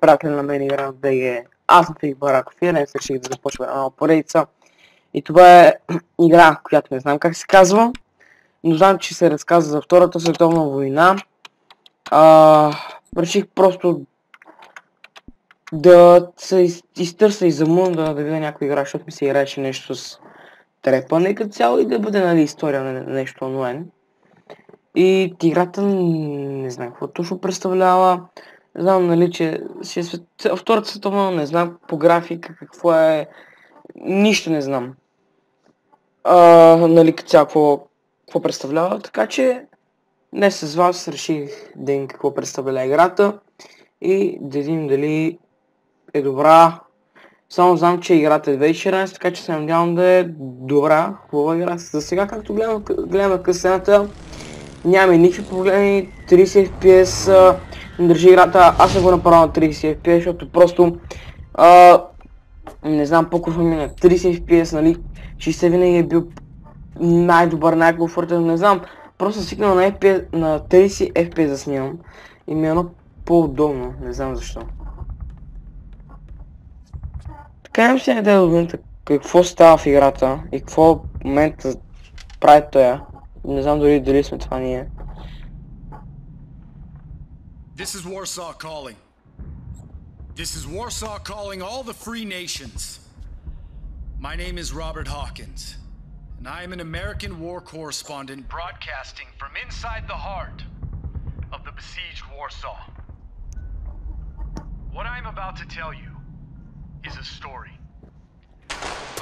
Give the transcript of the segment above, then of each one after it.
приятели на мен игра в БГ. Аз съм Фиг Бараков и днес реших да започваме една поредица. И това е игра, която не знам как се казва, но знам, че се разказва за Втората световна война. Реших просто да се изтърся и замунда да видя някой игра, защото ми се играеше нещо с трепане като цяло и да бъде, нали, история на нещо онлайн. И играта не знам какво точно представлява. Знам, нали, че Втората световна, не знам по графика какво е. Нищо не знам. Нали, като цяло какво представлява. Така че днес с вас реших да видим какво представлява играта и да видим дали е добра. Само знам, че играта е 2014, така че се надявам да е добра, хубава игра. За сега, както гледам късената, нямаме никакви проблеми, 30 FPS държи играта. Аз съм го направил на 30 FPS, защото просто не знам, по-курва ми на 30 FPS, нали, 60 винаги е бил най-добър, най-комфортен, не знам, просто свикнал на 30 FPS да снимам и ми е едно по-удобно, не знам защо. Така имам си идея да видим какво става в играта и какво в момента прави тоя. Не знам дали сме това ние. This is Warsaw calling. This is Warsaw calling all the free nations. My name is Robert Hawkins, and I am an American war correspondent broadcasting from inside the heart of the besieged Warsaw. What I'm about to tell you is a story.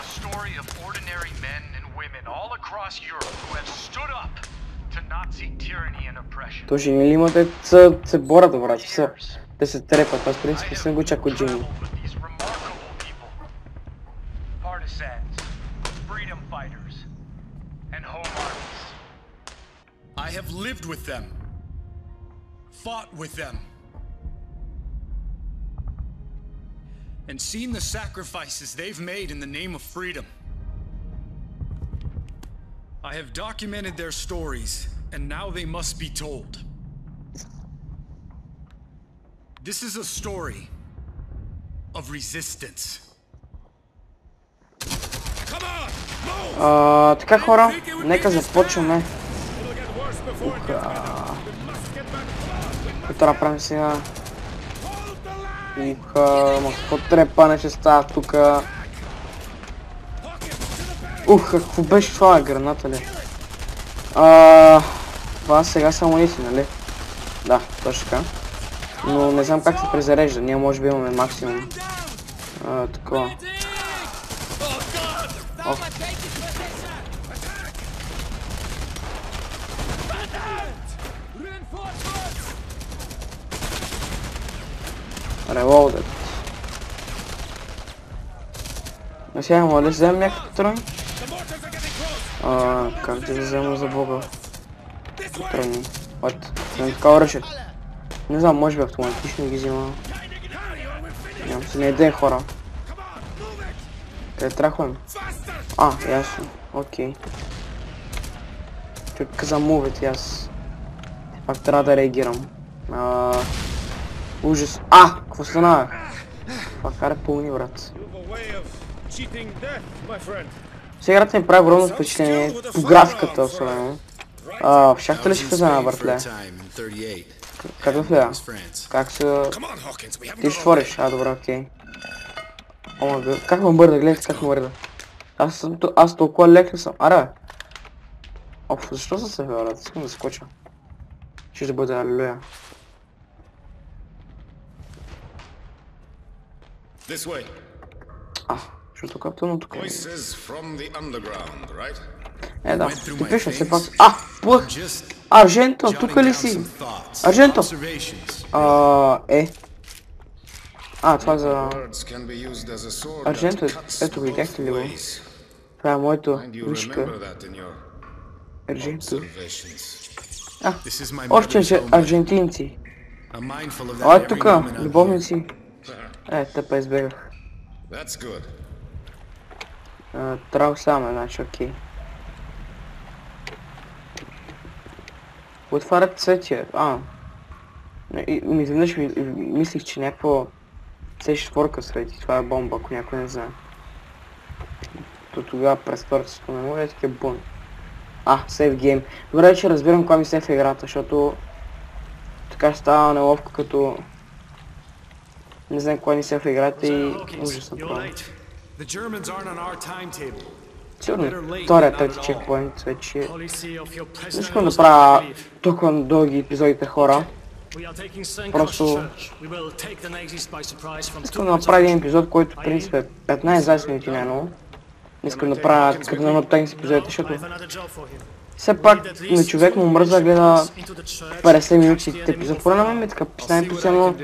A story of ordinary men and women all across Europe who have stood up to Nazi tyranny and oppression. То жени ли има да се борят, брат? Те се трепат, аз в принцип съм го чак от жени. Partisans, freedom fighters, and home armies. I have lived with them, fought with them, and seen the sacrifices they've made in the name of freedom. I have documented their stories, and now they must be told. This is a story of resistance. Така, хора, нека започваме. Какво трябва да правим сега? Какво трепане ще става тука? Какво беше това, граната ли? Това сега са амуниции, нали? Да, точно така. Но не знам как се презарежда, ние може би имаме максимум. Такова. Reloaded. А сега мога да вземем някакъв патрон? Как да взема за бога? Патрони. What? Съм така оръжие. Не знам, може би автоматично ги взема. Нямам си не идея, хора. Къде трахвам? Ясно. Окей. Чуй каза мувет и аз пак трябва да реагирам. Ужас. Какво стана? Това кара пълни, брат. Сега играта ми прави огромно впечатление по графиката особено. В шахта ли ще влезем, братле? Как да влея? Как се... Ти ще твориш? Добре, окей. Как ме бърда, гледайте как ме бърда. Аз толкова лек ли съм? Защо съм се бе, брат? Искам да скоча. Ще бъде алелуя. Защото каптано тук е. Да, ти пиша все пак. Плъх! Арженто, тук ли си? Арженто! Това за... Арженто, ето видяхте ли го? Това е моето вишка. Арженто. Още аржентинци. Тука, любовници. Тъпа избегах. Трябва само, значи, окей. Отварят цветия. И изведнъж мислих, че някакво C4 свети. Това е бомба, ако някой не знае. То тогава през втората мемория е такива бун. Сейф гейм. Добре, че разбирам кога ми сейф е играта, защото така става неловко, като не знам кога ми сейф е играта и ужасно правилно. Сигурно втория, трети чекпоинт вече. Не искам да правя толкова дълги епизодите, хора. Просто искам да направя един епизод, който в принцип е 15-20 минути най-много. Не искам да правя като на тегнес епизодите, защото все пак на човек му мръзва да гледа 50 минути епизод. Поне на мен е така, постоянно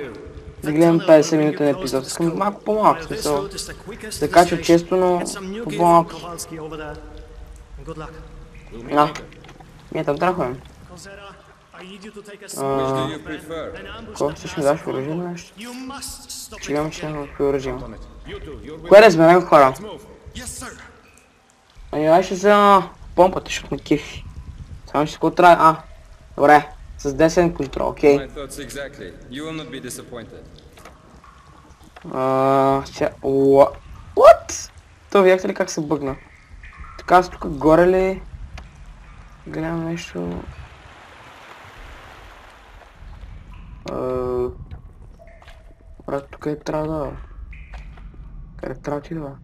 да гледам 50 минутен епизод. Искам малко по-малък смисъл. Да качва често, но по-малко. Ние там трахваме. Какво ще ми даш оръжие или нещо? Че гледам, че няма какви оръжие има. Кое да сменем, хора? Ай ще за помпата, защото ме кефи. Само ще го трябва... Добре. С 10 контрол, окей. What? То видяхте ли как се бъгна? Така аз тук горе ли... Гледам нещо... Брат, тук е трябва да... Къде трябва ти да?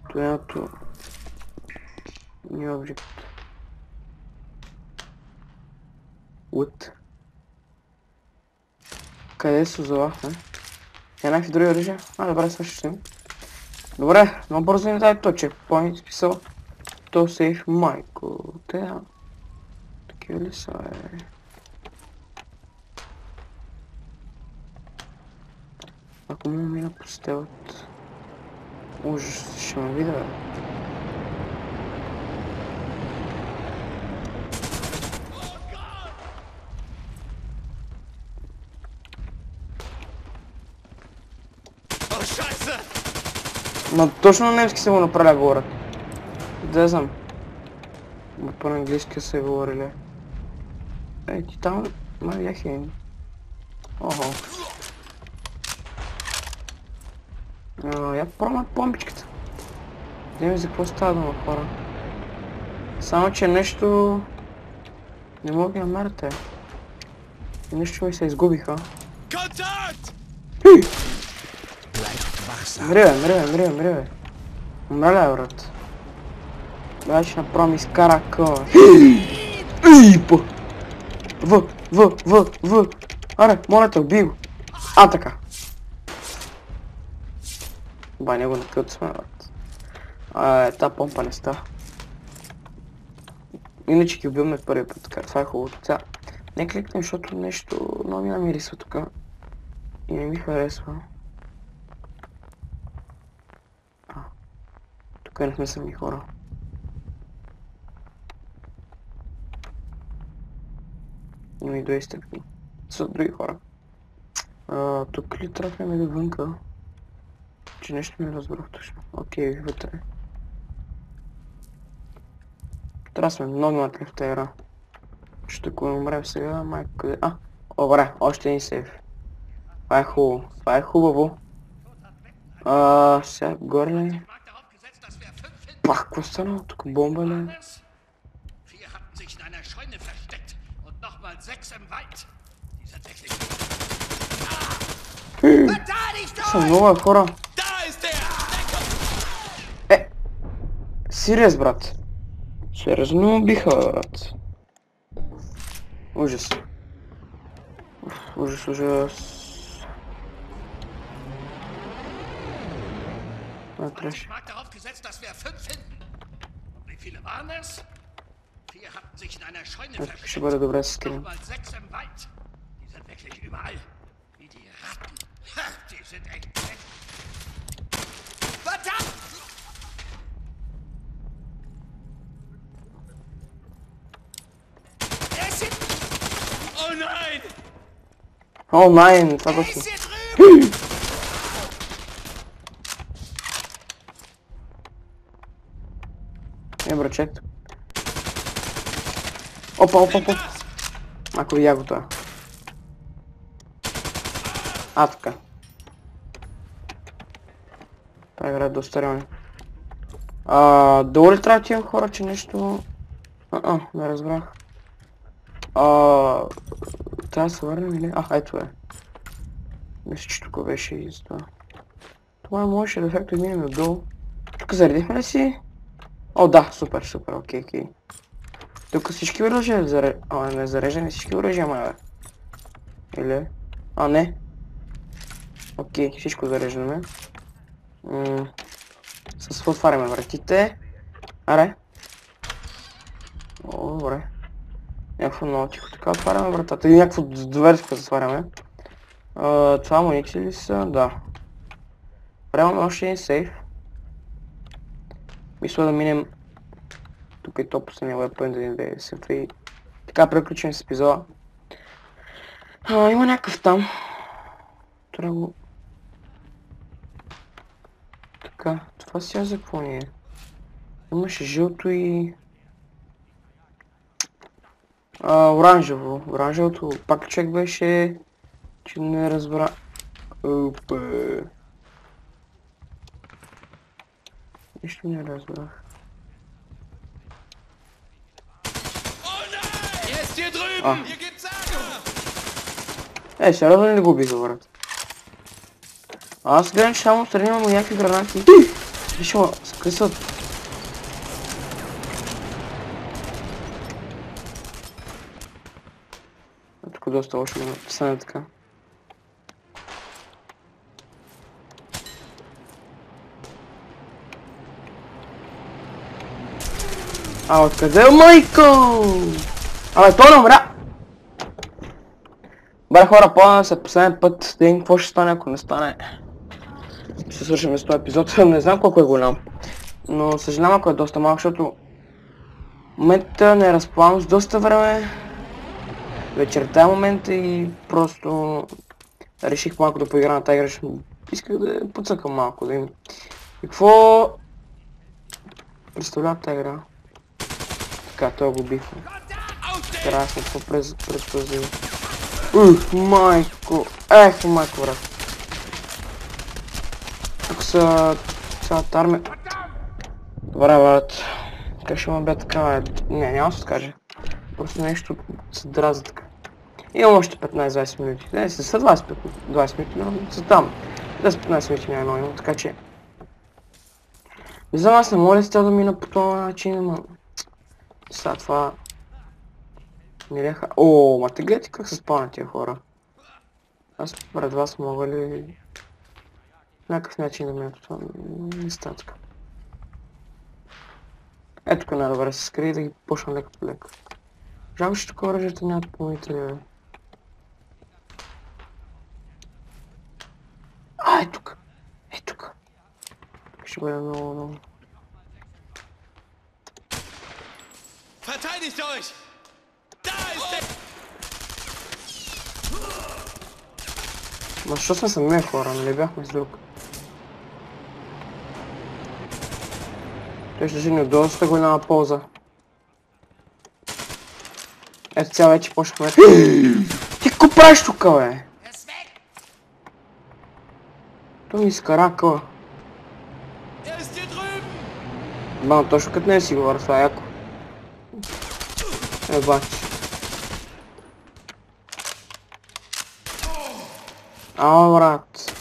Това е едното... New object. What? Къде се озовахме? Някакви други оръжия? Добре, сега ще снимам. Добре, много бързо ни дай то чекпоинт, списал. То сейф майко. Такива ли са, Ако му мина по стелът... Ужас, ще ме видя, Ма точно на немски се го направя говорят. Да знам. Ма по-английски се говорили. Ти там... Май бях един. Охо. Я пробвам помпичката. Не ми за какво става дума, хора. Само че нещо... Не мога да намерите. И нещо ми се изгубиха. Мри, умраля, брат. Ще направо ми изкара къла. В. Аре, моля те, убий го. Така. Не го накълцваме, брат. Та помпа не става. Иначе ги убиваме първи път, така. Това е хубавото. Сега, не кликнем, защото нещо много ми намирисва тук. И не ми харесва. Тук не сме сами хора. Има и две изтъпки. Са други хора. Тук ли тръгнем до вънка? Че нещо ми разбрах точно. Окей, вътре. Трябва сме много натли в тази игра. Защото ако умрем сега, майко къде... Добре, още един сейф. Това е хубаво. Сега горе ли? Какво стана? Тук бомба ли? Са много хора. Сириас, брат. Сериозно убиха, брат. Ужас. Ужас. Ich mag darauf gesetzt, dass wir 5 finden. Und wie viele waren es? 4 hatten sich in einer Scheune versteckt. Nochmal 6 im Wald. Die sind wirklich überall. Wie die Ratten. Die sind echt weg. Verdammt! Oh nein! Oh nein, das war das. Брачет. Опа. Ако видя го това. Така. Това игра е доста реални. Долу ли трябва да имам хора, че нещо... не разбрах. Трябва да се върнем или... ето е. Мисля, че тук беше и за това. Това можеше да ефекто минем отдолу. Тук заредихме ли си? Да, супер, окей. Тук всички оръжия не зареждаме всички оръжия, бе. Или? Не. Окей, всичко зареждаме. С какво отваряме вратите? Аре. Добре. Някакво много тихо така отваряме вратата. Или някакво доверско затваряме. Това амуниции ли са? Да. Правилно още един сейф. Мисля да минем тук и то последния weapon да ни даде сейф и така приключим с епизода. Има някакъв там. Трябва го... Така, това сега за какво ни е? Имаше жълто и... оранжево. Оранжевото пак човек беше... че не разбра... Нищо не разбрах. Сериозно ли го убиха, брат? Аз гледам, че само страни имам някакви гранати. Виж, скъсат. Тук доста лошо да стане така. Откъде е майко? Той не умря! Бре хора, плана се последен път да видим какво ще стане, ако не стане. Ще свършим с този епизод. Не знам колко е голям. Но съжалявам, ако е доста малко, защото в момента не разполагам с доста време. Вечерта е момента и просто реших малко да поигра на тази игра. Исках да я подсъкам малко, да им. И какво представлява тази игра? Така, той го бихме. Страшно, какво предпази. Майко! Майко, брат. Тук са цялата армия. Добре, брат. Как ще ме бе така, няма да се каже. Просто нещо се драза така. Имам още 15-20 минути. Не, са 20 минути, но са там. 10-15 минути няма много имам, така че... Не знам, аз не мога ли с да мина по този начин, но... Сега това... Миреха... ма те гледате как се спавнят тия хора. Аз пред вас мога ли... някакъв начин да мина по това... Не става така. Тук най-добре се скри да ги почна леко по леко. Жалко, че тук оръжията нямат допълнители, бе. Тук. Тук. Ще бъде много. Verteidigt euch! Da ist der... Защо сме сами хора, нали бяхме с друг? Той ще жени от доста голяма полза. Ето цял вече почнахме. Ти какво правиш тука, бе? Той ми изкара къла. Бам, точно като не си говоря, това е яко. Бачи. Брат.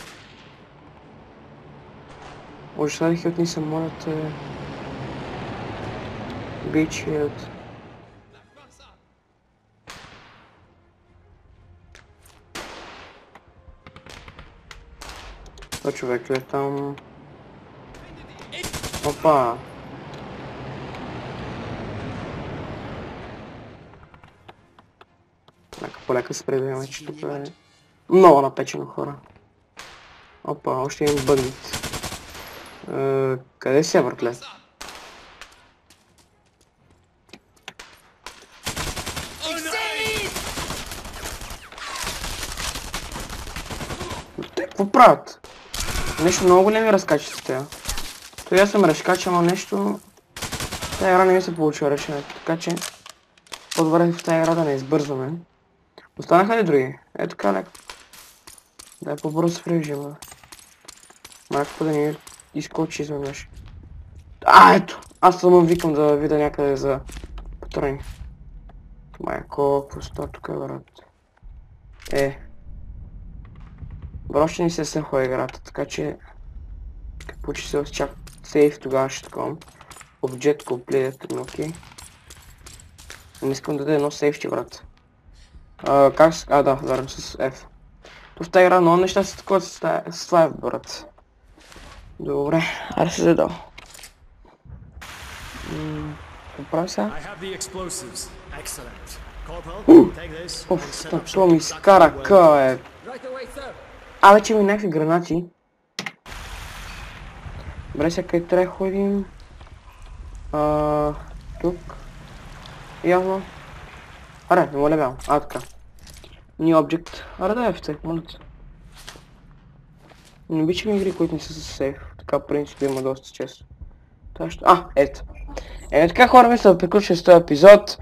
Ожадих от ни се моята... бичият. Това човек ли е там? Опа! Нека полека се предаваме, че тук е много напечено хора. Опа, още един бъгнит. Къде си е, братле? Те, какво правят? Нещо много големи разкачи с тея. Той аз съм разкачал, но нещо... Тая игра не ми се получила решението, така че... По-добре в тази игра да не избързваме. Останаха ли други? Ето така леко. Дай по-бързо в режима. Майко да ни изкочи изведнъж. Ето! Аз само викам да видя някъде за патрони. Майко, какво става тук, брат? Още не се съхва играта, така че... Като получи се чак сейф, тогава ще такова. Objet complete, окей. Не искам да даде едно сейфче, брат. Как с... да, верно, с F. В тази игра много неща са такова с това, брат. Добре, аре се задал. Какво прави сега? Това ми изкара къ, Абе, че ми някакви гранати. Добре, сега къде трябва да ходим? Тук. Явно. Аре, не моля бял. Така. New object. Аре да е в тях, моля те. Не обичам игри, които не са с сейф. Така принцип има доста често. Ето. Така хора, мисля да приключим с този епизод.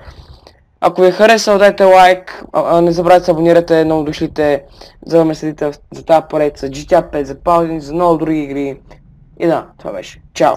Ако ви е харесал, дайте лайк. Не забравяйте да се абонирате, много дошлите, за да ме следите за тази поредица GTA 5, за Paladins, за много други игри. И да, това беше. Чао!